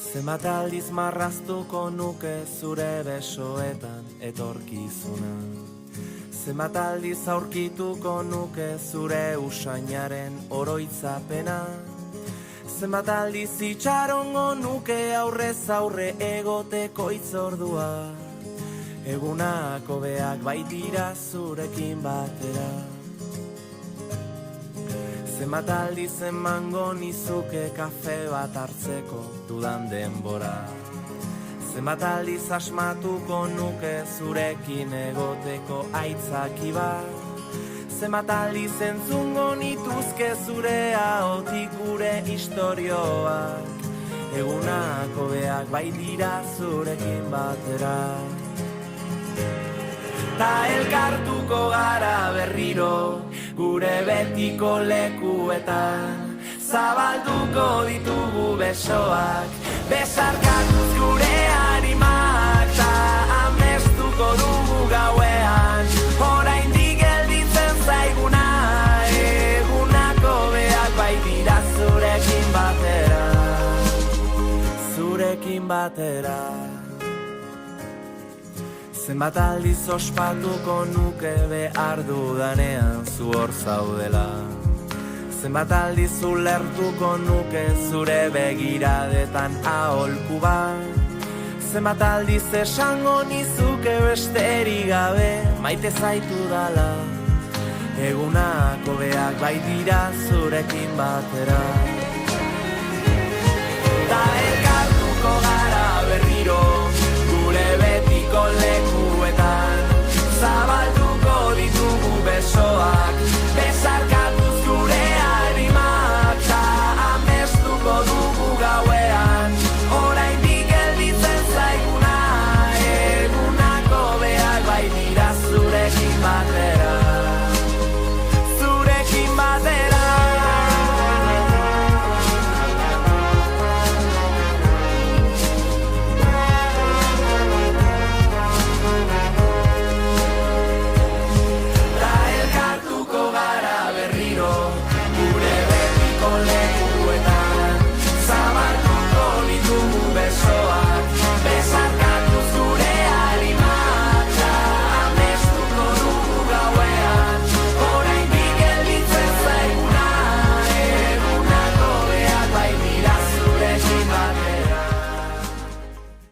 Zenbat aldiz marraztuko nuke zure besoetan etorkizuna. Zenbat aldiz aurkituko nuke zure usainaren oroitzapena. Zenbat aldiz itxarongo nuke aurrez aurre egoteko itzordua. Egunak hobeak baitira zurekin batera. Zenbat aldiz emango nizuke kafe bat hartzeko dudan denbora. Zenbat aldiz asmatuko nuke zurekin egoteko aitzaki bat. Zenbat aldiz entzungo nituzke zure ahotik gure istorioak. Egunak hobeak baitira zurekin batera. Ta elkartuko gara berriro gure betiko lekuetan. Zabalduko ditugu besoak, besarkatuz gure arimak. Ta amestuko dugu gauean, oraindik gelditzen zaiguna. Egunako beak baitira zurekin batera, zurekin batera. Zenbat aldiz ospatuko nuke behar dudanean zu hor zaudela. Zenbat aldiz ulertuko nuke zure begiradetan aholku bat. Zenbat aldiz esango nizuke besterik gabe maite zaitu dala. Egunak hobeak baitira zurekin batera. Ta